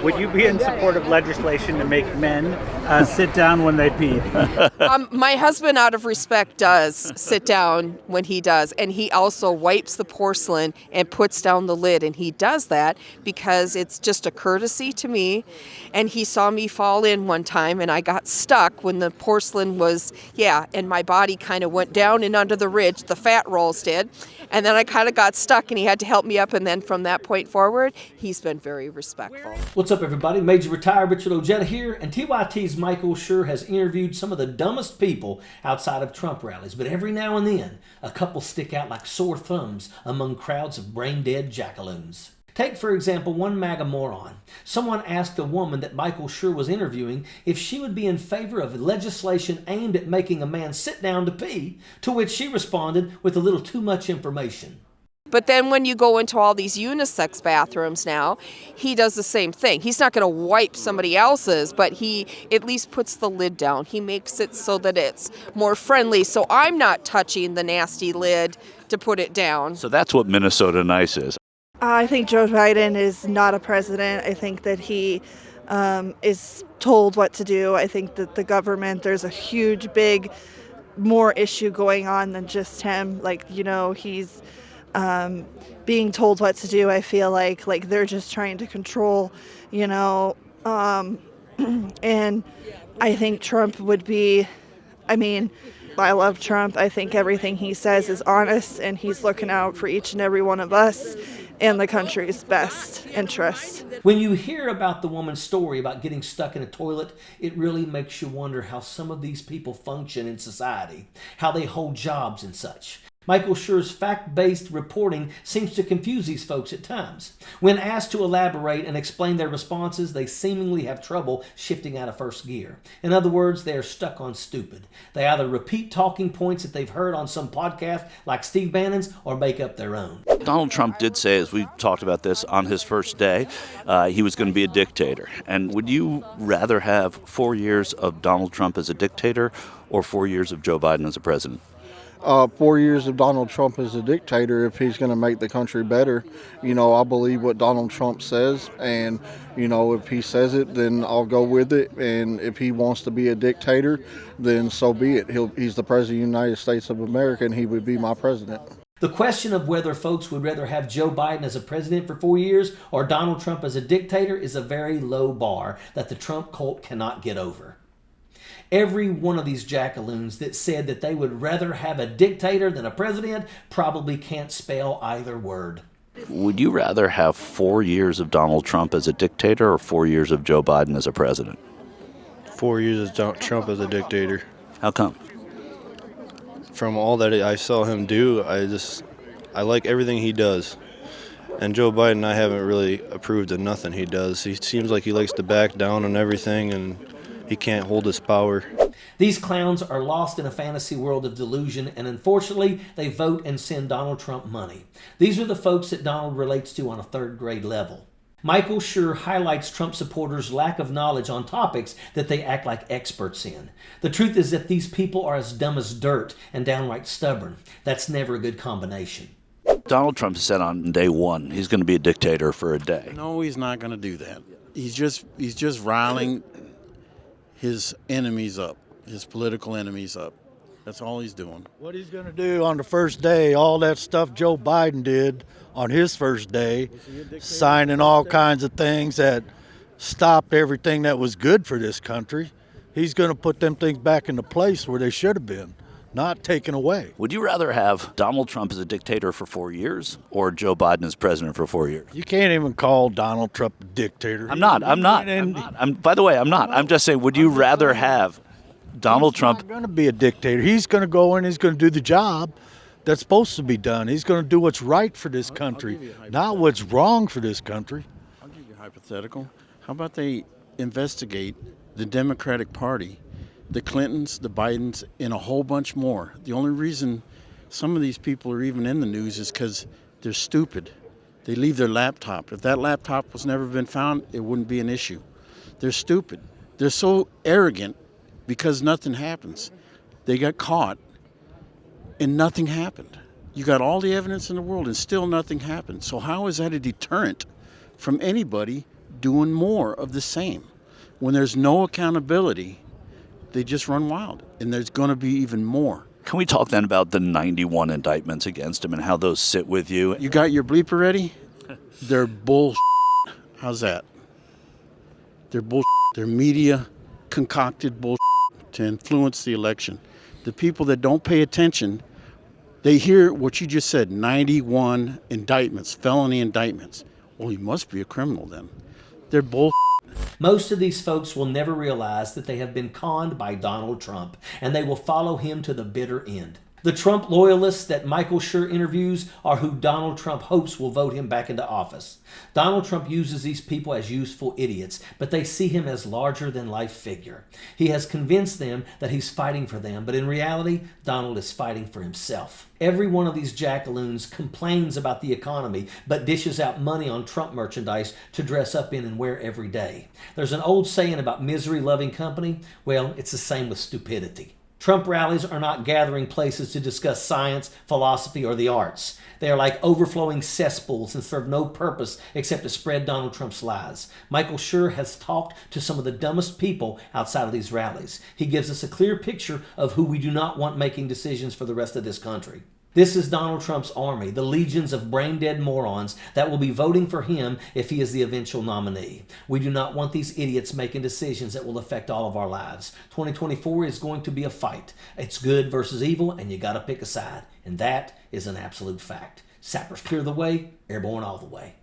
Would you be in support of legislation to make men sit down when they pee? My husband, out of respect, does sit down when he does, and he also wipes the porcelain and puts down the lid, and he does that because it's just a courtesy to me. And he saw me fall in one time, and I got stuck when the porcelain was, and my body kind of went down and under the ridge, the fat rolls did, and then I kind of got stuck, and he had to help me up, and then from that point forward, he's been very respectful. What's up, everybody? Major Retired Richard Ojeda here, and TYT's Michael Shure has interviewed some of the dumbest people outside of Trump rallies, but every now and then, a couple stick out like sore thumbs among crowds of brain-dead jackaloons. Take, for example, one MAGA moron. Someone asked a woman that Michael Shure was interviewing if she would be in favor of legislation aimed at making a man sit down to pee, to which she responded with a little too much information. But then when you go into all these unisex bathrooms now, he does the same thing. He's not going to wipe somebody else's, but he at least puts the lid down. He makes it so that it's more friendly, so I'm not touching the nasty lid to put it down. So that's what Minnesota Nice is. I think Joe Biden is not a president. I think that he is told what to do. I think that the government, there's a huge, big, more issue going on than just him. He's being told what to do. I feel like they're just trying to control, and I think Trump would be, I love Trump. I think everything he says is honest, and he's looking out for each and every one of us and the country's best interest. When you hear about the woman's story about getting stuck in a toilet, it really makes you wonder how some of these people function in society, how they hold jobs and such. Michael Shure's fact-based reporting seems to confuse these folks at times. When asked to elaborate and explain their responses, they seemingly have trouble shifting out of first gear. In other words, they are stuck on stupid. They either repeat talking points that they've heard on some podcast like Steve Bannon's or make up their own. Donald Trump did say, as we talked about this on his first day, he was going to be a dictator. And would you rather have 4 years of Donald Trump as a dictator or 4 years of Joe Biden as a president? 4 years of Donald Trump as a dictator if he's going to make the country better. I believe what Donald Trump says, and, if he says it, then I'll go with it. And if he wants to be a dictator, then so be it. He's the president of the United States of America, and he would be my president. The question of whether folks would rather have Joe Biden as a president for 4 years or Donald Trump as a dictator is a very low bar that the Trump cult cannot get over. Every one of these jackaloons that said that they would rather have a dictator than a president probably can't spell either word. Would you rather have 4 years of Donald Trump as a dictator or 4 years of Joe Biden as a president? 4 years of Trump as a dictator. How come? From all that I saw him do, I like everything he does. And Joe Biden, I haven't really approved of nothing he does. He seems like he likes to back down on everything, and he can't hold his power. These clowns are lost in a fantasy world of delusion, and unfortunately, they vote and send Donald Trump money. These are the folks that Donald relates to on a third grade level. Michael Shure highlights Trump supporters' lack of knowledge on topics that they act like experts in. The truth is that these people are as dumb as dirt and downright stubborn. That's never a good combination. Donald Trump said on day one he's going to be a dictator for a day. No, he's not going to do that. He's just riling his enemies up, his political enemies up. That's all he's doing. What he's going to do on the first day, all that stuff Joe Biden did on his first day, signing all kinds of things that stopped everything that was good for this country, he's going to put them things back into place where they should have been, not taken away. Would you rather have Donald Trump as a dictator for 4 years or Joe Biden as president for 4 years? You can't even call Donald Trump a dictator. I'm not. By the way, I'm not. I'm just saying, would you rather have Donald Trump? He's not going to be a dictator. He's going to go in, he's going to do the job that's supposed to be done. He's going to do what's right for this country, not what's wrong for this country. I'll give you a hypothetical. How about they investigate the Democratic Party, the Clintons, the Bidens, and a whole bunch more? The only reason some of these people are even in the news is because they're stupid. They leave their laptop. If that laptop was never been found, it wouldn't be an issue. They're stupid. They're so arrogant because nothing happens. They got caught and nothing happened. You got all the evidence in the world and still nothing happened. So how is that a deterrent from anybody doing more of the same. When there's no accountability, they just run wild, and there's going to be even more. Can we talk then about the 91 indictments against him and how those sit with you? You got your bleeper ready? They're bull. How's that? They're bull. They're media concocted bull to influence the election. The people that don't pay attention, they hear what you just said, 91 indictments, felony indictments. Well, he must be a criminal then. They're bull. Most of these folks will never realize that they have been conned by Donald Trump, and they will follow him to the bitter end. The Trump loyalists that Michael Shure interviews are who Donald Trump hopes will vote him back into office. Donald Trump uses these people as useful idiots, but they see him as larger-than-life figure. He has convinced them that he's fighting for them, but in reality, Donald is fighting for himself. Every one of these jackaloons complains about the economy, but dishes out money on Trump merchandise to dress up in and wear every day. There's an old saying about misery-loving company. Well, it's the same with stupidity. Trump rallies are not gathering places to discuss science, philosophy, or the arts. They are like overflowing cesspools and serve no purpose except to spread Donald Trump's lies. Michael Shure has talked to some of the dumbest people outside of these rallies. He gives us a clear picture of who we do not want making decisions for the rest of this country. This is Donald Trump's army, the legions of brain-dead morons that will be voting for him if he is the eventual nominee. We do not want these idiots making decisions that will affect all of our lives. 2024 is going to be a fight. It's good versus evil, and you got to pick a side. And that is an absolute fact. Sappers clear the way, airborne all the way.